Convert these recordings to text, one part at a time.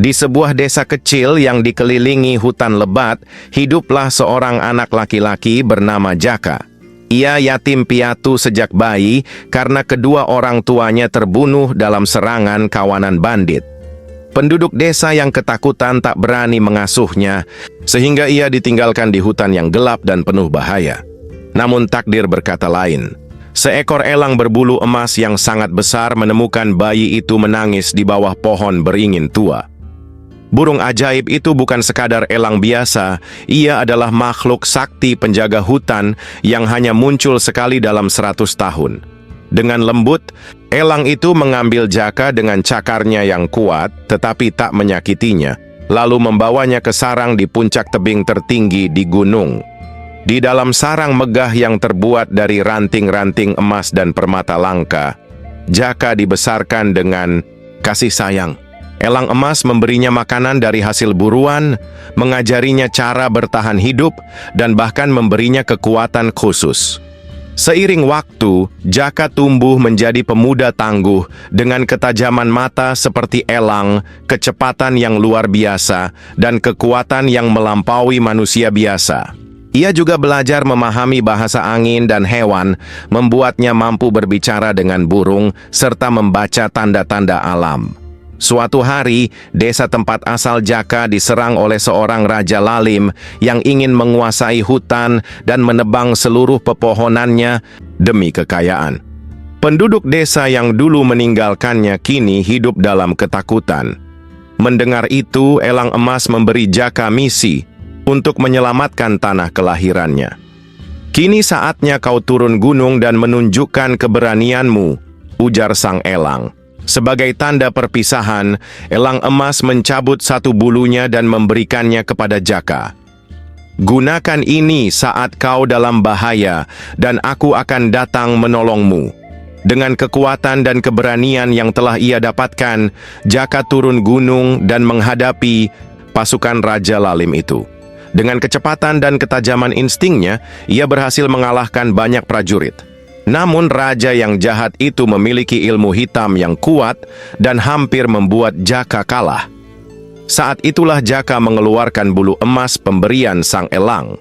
Di sebuah desa kecil yang dikelilingi hutan lebat, hiduplah seorang anak laki-laki bernama Jaka. Ia yatim piatu sejak bayi karena kedua orang tuanya terbunuh dalam serangan kawanan bandit. Penduduk desa yang ketakutan tak berani mengasuhnya, sehingga ia ditinggalkan di hutan yang gelap dan penuh bahaya. Namun takdir berkata lain. Seekor elang berbulu emas yang sangat besar menemukan bayi itu menangis di bawah pohon beringin tua. Burung ajaib itu bukan sekadar elang biasa, ia adalah makhluk sakti penjaga hutan yang hanya muncul sekali dalam 100 tahun. Dengan lembut, elang itu mengambil Jaka dengan cakarnya yang kuat, tetapi tak menyakitinya, lalu membawanya ke sarang di puncak tebing tertinggi di gunung. Di dalam sarang megah yang terbuat dari ranting-ranting emas dan permata langka, Jaka dibesarkan dengan kasih sayang. Elang emas memberinya makanan dari hasil buruan, mengajarinya cara bertahan hidup, dan bahkan memberinya kekuatan khusus. Seiring waktu, Jaka tumbuh menjadi pemuda tangguh dengan ketajaman mata seperti elang, kecepatan yang luar biasa, dan kekuatan yang melampaui manusia biasa. Ia juga belajar memahami bahasa angin dan hewan, membuatnya mampu berbicara dengan burung, serta membaca tanda-tanda alam. Suatu hari, desa tempat asal Jaka diserang oleh seorang raja lalim yang ingin menguasai hutan dan menebang seluruh pepohonannya demi kekayaan. Penduduk desa yang dulu meninggalkannya kini hidup dalam ketakutan. Mendengar itu, elang emas memberi Jaka misi untuk menyelamatkan tanah kelahirannya. "Kini saatnya kau turun gunung dan menunjukkan keberanianmu," ujar sang elang. Sebagai tanda perpisahan, elang emas mencabut satu bulunya dan memberikannya kepada Jaka. "Gunakan ini saat kau dalam bahaya, dan aku akan datang menolongmu." Dengan kekuatan dan keberanian yang telah ia dapatkan, Jaka turun gunung dan menghadapi pasukan Raja Lalim itu. Dengan kecepatan dan ketajaman instingnya, ia berhasil mengalahkan banyak prajurit. Namun raja yang jahat itu memiliki ilmu hitam yang kuat dan hampir membuat Jaka kalah. Saat itulah Jaka mengeluarkan bulu emas pemberian sang elang.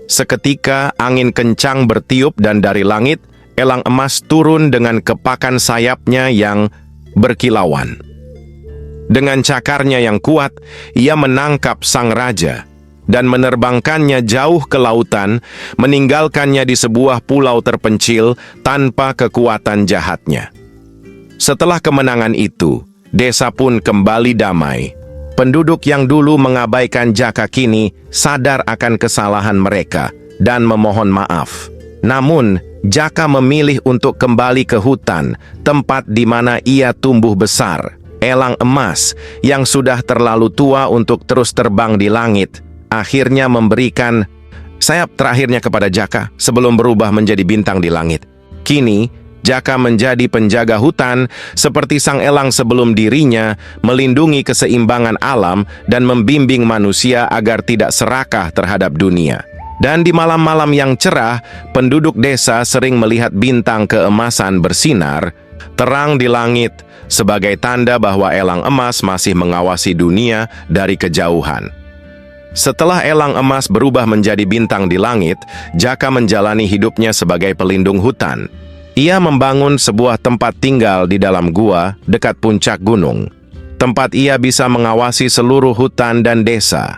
Seketika angin kencang bertiup dan dari langit, elang emas turun dengan kepakan sayapnya yang berkilauan. Dengan cakarnya yang kuat, ia menangkap sang raja dan menerbangkannya jauh ke lautan, meninggalkannya di sebuah pulau terpencil tanpa kekuatan jahatnya. Setelah kemenangan itu, desa pun kembali damai. Penduduk yang dulu mengabaikan Jaka kini sadar akan kesalahan mereka dan memohon maaf. Namun, Jaka memilih untuk kembali ke hutan, tempat di mana ia tumbuh besar. Elang emas yang sudah terlalu tua untuk terus terbang di langit, akhirnya memberikan sayap terakhirnya kepada Jaka sebelum berubah menjadi bintang di langit. Kini, Jaka menjadi penjaga hutan seperti sang elang sebelum dirinya, melindungi keseimbangan alam dan membimbing manusia agar tidak serakah terhadap dunia. Dan di malam-malam yang cerah, penduduk desa sering melihat bintang keemasan bersinar terang di langit sebagai tanda bahwa elang emas masih mengawasi dunia dari kejauhan. Setelah elang emas berubah menjadi bintang di langit, Jaka menjalani hidupnya sebagai pelindung hutan. Ia membangun sebuah tempat tinggal di dalam gua dekat puncak gunung. Tempat ia bisa mengawasi seluruh hutan dan desa.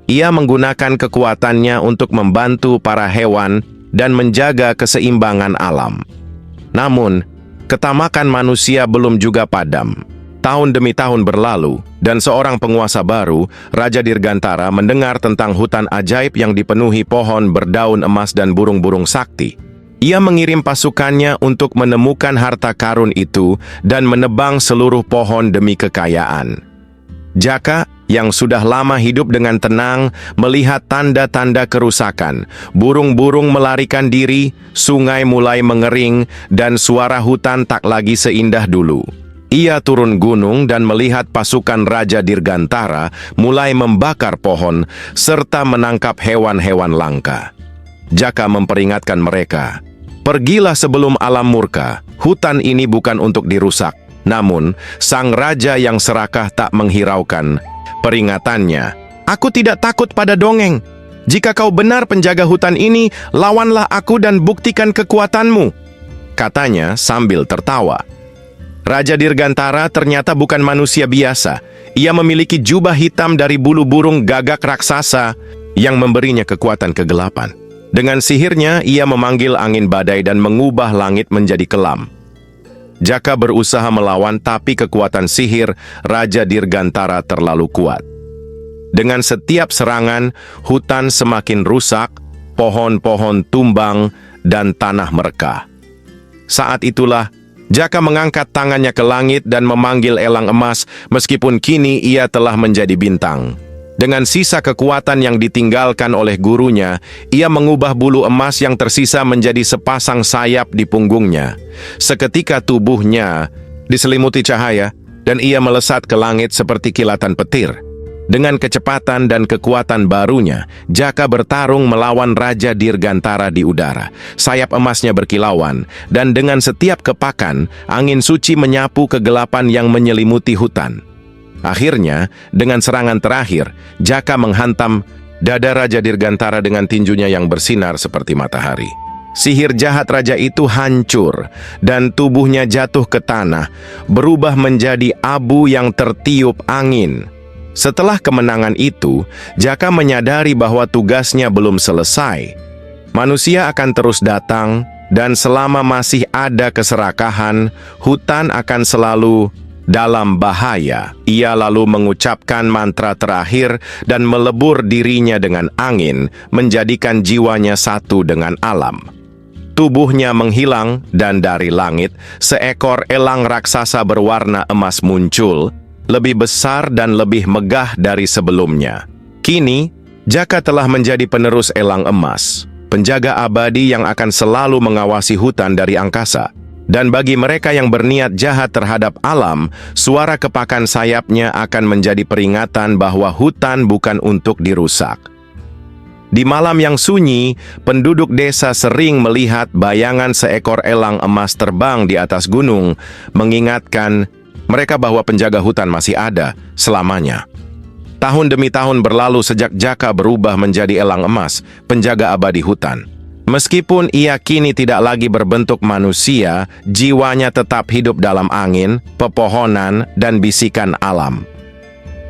Ia menggunakan kekuatannya untuk membantu para hewan dan menjaga keseimbangan alam. Namun, ketamakan manusia belum juga padam. Tahun demi tahun berlalu, dan seorang penguasa baru, Raja Dirgantara, mendengar tentang hutan ajaib yang dipenuhi pohon berdaun emas dan burung-burung sakti. Ia mengirim pasukannya untuk menemukan harta karun itu dan menebang seluruh pohon demi kekayaan. Jaka, yang sudah lama hidup dengan tenang, melihat tanda-tanda kerusakan. Burung-burung melarikan diri, sungai mulai mengering, dan suara hutan tak lagi seindah dulu. Ia turun gunung dan melihat pasukan Raja Dirgantara mulai membakar pohon serta menangkap hewan-hewan langka. Jaka memperingatkan mereka, "Pergilah sebelum alam murka. Hutan ini bukan untuk dirusak." Namun, sang raja yang serakah tak menghiraukan peringatannya. Aku tidak takut pada dongeng. Jika kau benar penjaga hutan ini, lawanlah aku dan buktikan kekuatanmu, katanya sambil tertawa. Raja Dirgantara ternyata bukan manusia biasa. Ia memiliki jubah hitam dari bulu burung gagak raksasa yang memberinya kekuatan kegelapan. Dengan sihirnya, ia memanggil angin badai dan mengubah langit menjadi kelam. Jaka berusaha melawan, tapi kekuatan sihir Raja Dirgantara terlalu kuat. Dengan setiap serangan, hutan semakin rusak, pohon-pohon tumbang, dan tanah merekah. Saat itulah, Jaka mengangkat tangannya ke langit dan memanggil elang emas, meskipun kini ia telah menjadi bintang. Dengan sisa kekuatan yang ditinggalkan oleh gurunya, ia mengubah bulu emas yang tersisa menjadi sepasang sayap di punggungnya. Seketika tubuhnya diselimuti cahaya, dan ia melesat ke langit seperti kilatan petir. Dengan kecepatan dan kekuatan barunya, Jaka bertarung melawan Raja Dirgantara di udara. Sayap emasnya berkilauan, dan dengan setiap kepakan, angin suci menyapu kegelapan yang menyelimuti hutan. Akhirnya, dengan serangan terakhir, Jaka menghantam dada Raja Dirgantara dengan tinjunya yang bersinar seperti matahari. Sihir jahat raja itu hancur, dan tubuhnya jatuh ke tanah, berubah menjadi abu yang tertiup angin. Setelah kemenangan itu, Jaka menyadari bahwa tugasnya belum selesai. Manusia akan terus datang, dan selama masih ada keserakahan, hutan akan selalu dalam bahaya. Ia lalu mengucapkan mantra terakhir dan melebur dirinya dengan angin, menjadikan jiwanya satu dengan alam. Tubuhnya menghilang, dan dari langit, seekor elang raksasa berwarna emas muncul, lebih besar dan lebih megah dari sebelumnya. Kini, Jaka telah menjadi penerus elang emas, penjaga abadi yang akan selalu mengawasi hutan dari angkasa. Dan bagi mereka yang berniat jahat terhadap alam, suara kepakan sayapnya akan menjadi peringatan bahwa hutan bukan untuk dirusak. Di malam yang sunyi, penduduk desa sering melihat bayangan seekor elang emas terbang di atas gunung, mengingatkan mereka bahwa penjaga hutan masih ada selamanya. Tahun demi tahun berlalu sejak Jaka berubah menjadi elang emas, penjaga abadi hutan. Meskipun ia kini tidak lagi berbentuk manusia, jiwanya tetap hidup dalam angin, pepohonan, dan bisikan alam.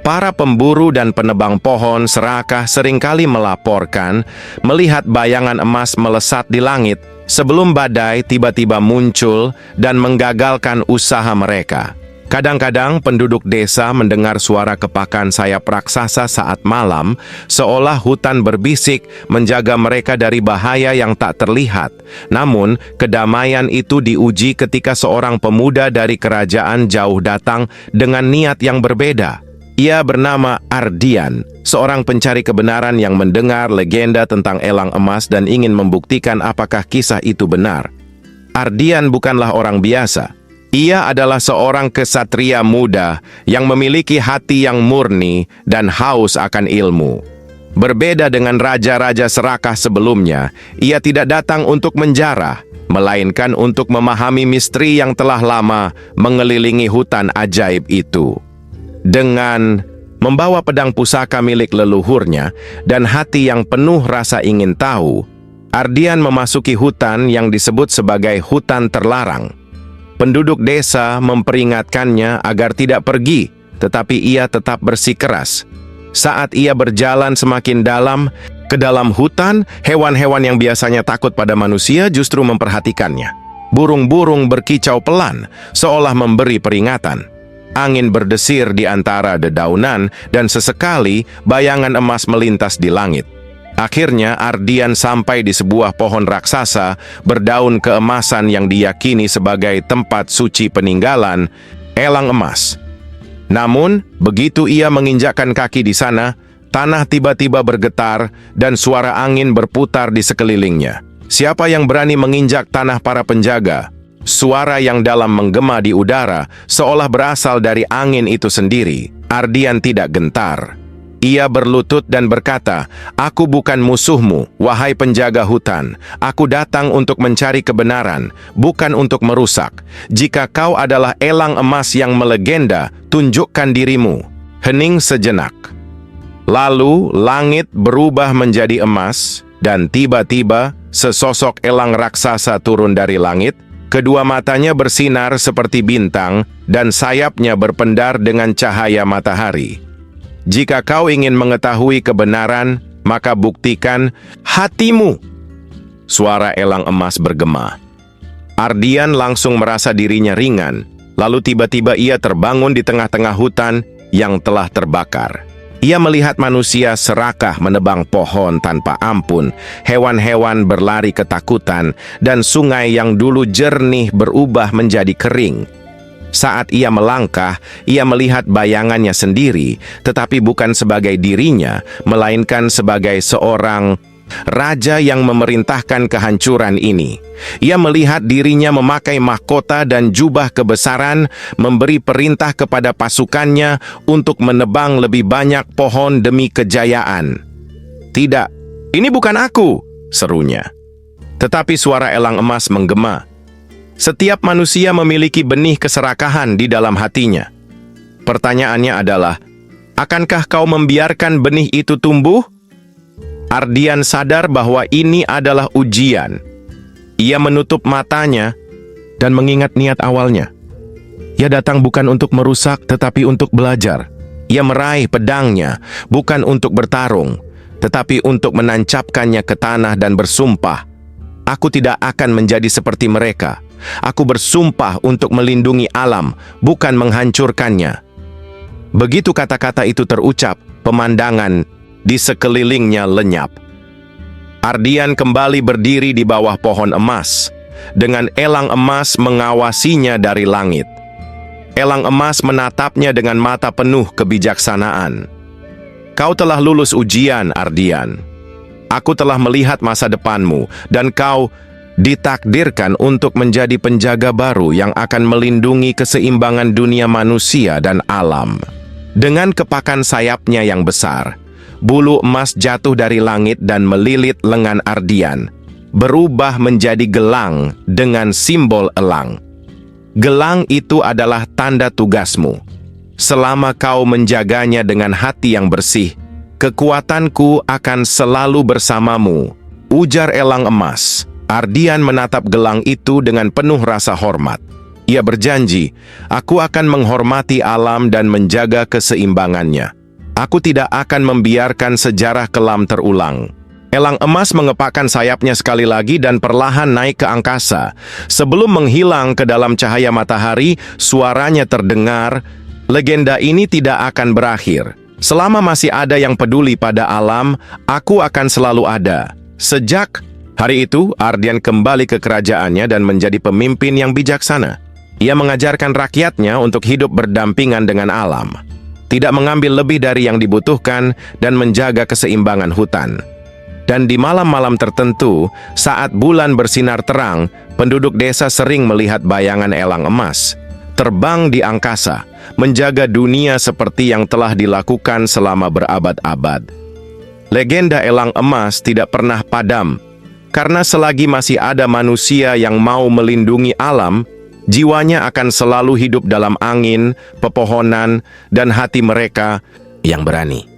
Para pemburu dan penebang pohon serakah seringkali melaporkan melihat bayangan emas melesat di langit sebelum badai tiba-tiba muncul dan menggagalkan usaha mereka. Kadang-kadang penduduk desa mendengar suara kepakan sayap raksasa saat malam, seolah hutan berbisik menjaga mereka dari bahaya yang tak terlihat. Namun, kedamaian itu diuji ketika seorang pemuda dari kerajaan jauh datang dengan niat yang berbeda. Ia bernama Ardian, seorang pencari kebenaran yang mendengar legenda tentang elang emas dan ingin membuktikan apakah kisah itu benar. Ardian bukanlah orang biasa. Ia adalah seorang kesatria muda yang memiliki hati yang murni dan haus akan ilmu. Berbeda dengan raja-raja serakah sebelumnya, ia tidak datang untuk menjarah, melainkan untuk memahami misteri yang telah lama mengelilingi hutan ajaib itu. Dengan membawa pedang pusaka milik leluhurnya dan hati yang penuh rasa ingin tahu, Ardian memasuki hutan yang disebut sebagai hutan terlarang. Penduduk desa memperingatkannya agar tidak pergi, tetapi ia tetap bersikeras. Saat ia berjalan semakin dalam, ke dalam hutan, hewan-hewan yang biasanya takut pada manusia justru memperhatikannya. Burung-burung berkicau pelan, seolah memberi peringatan. Angin berdesir di antara dedaunan, dan sesekali bayangan emas melintas di langit. Akhirnya Ardian sampai di sebuah pohon raksasa berdaun keemasan yang diyakini sebagai tempat suci peninggalan elang emas. Namun, begitu ia menginjakkan kaki di sana, tanah tiba-tiba bergetar dan suara angin berputar di sekelilingnya. Siapa yang berani menginjak tanah para penjaga? Suara yang dalam menggema di udara, seolah berasal dari angin itu sendiri. Ardian tidak gentar. Ia berlutut dan berkata, "Aku bukan musuhmu, wahai penjaga hutan. Aku datang untuk mencari kebenaran, bukan untuk merusak. Jika kau adalah elang emas yang melegenda, tunjukkan dirimu." Hening sejenak. Lalu langit berubah menjadi emas, dan tiba-tiba sesosok elang raksasa turun dari langit. Kedua matanya bersinar seperti bintang, dan sayapnya berpendar dengan cahaya matahari. Jika kau ingin mengetahui kebenaran, maka buktikan hatimu. Suara elang emas bergema. Ardian langsung merasa dirinya ringan, lalu tiba-tiba ia terbangun di tengah-tengah hutan yang telah terbakar. Ia melihat manusia serakah menebang pohon tanpa ampun, hewan-hewan berlari ketakutan, dan sungai yang dulu jernih berubah menjadi kering. Saat ia melangkah, ia melihat bayangannya sendiri, tetapi bukan sebagai dirinya, melainkan sebagai seorang raja yang memerintahkan kehancuran ini. Ia melihat dirinya memakai mahkota dan jubah kebesaran, memberi perintah kepada pasukannya untuk menebang lebih banyak pohon demi kejayaan. "Tidak, ini bukan aku," serunya. Tetapi suara elang emas menggema. Setiap manusia memiliki benih keserakahan di dalam hatinya. Pertanyaannya adalah, akankah kau membiarkan benih itu tumbuh? Ardian sadar bahwa ini adalah ujian. Ia menutup matanya dan mengingat niat awalnya. Ia datang bukan untuk merusak, tetapi untuk belajar. Ia meraih pedangnya, bukan untuk bertarung, tetapi untuk menancapkannya ke tanah dan bersumpah, "Aku tidak akan menjadi seperti mereka. Aku bersumpah untuk melindungi alam, bukan menghancurkannya." Begitu kata-kata itu terucap, pemandangan di sekelilingnya lenyap. Ardian kembali berdiri di bawah pohon emas, dengan elang emas mengawasinya dari langit. Elang emas menatapnya dengan mata penuh kebijaksanaan. "Kau telah lulus ujian, Ardian. Aku telah melihat masa depanmu, dan kau ditakdirkan untuk menjadi penjaga baru yang akan melindungi keseimbangan dunia manusia dan alam." Dengan kepakan sayapnya yang besar, bulu emas jatuh dari langit dan melilit lengan Ardian, berubah menjadi gelang dengan simbol elang. Gelang itu adalah tanda tugasmu. Selama kau menjaganya dengan hati yang bersih, kekuatanku akan selalu bersamamu, ujar elang emas. Ardian menatap gelang itu dengan penuh rasa hormat. Ia berjanji, "Aku akan menghormati alam dan menjaga keseimbangannya. Aku tidak akan membiarkan sejarah kelam terulang." Elang emas mengepakkan sayapnya sekali lagi dan perlahan naik ke angkasa. Sebelum menghilang ke dalam cahaya matahari, suaranya terdengar, "Legenda ini tidak akan berakhir. Selama masih ada yang peduli pada alam, aku akan selalu ada." Sejak hari itu, Ardian kembali ke kerajaannya dan menjadi pemimpin yang bijaksana. Ia mengajarkan rakyatnya untuk hidup berdampingan dengan alam, tidak mengambil lebih dari yang dibutuhkan, dan menjaga keseimbangan hutan. Dan di malam-malam tertentu, saat bulan bersinar terang, penduduk desa sering melihat bayangan elang emas terbang di angkasa, menjaga dunia seperti yang telah dilakukan selama berabad-abad. Legenda elang emas tidak pernah padam, karena selagi masih ada manusia yang mau melindungi alam, jiwanya akan selalu hidup dalam angin, pepohonan, dan hati mereka yang berani.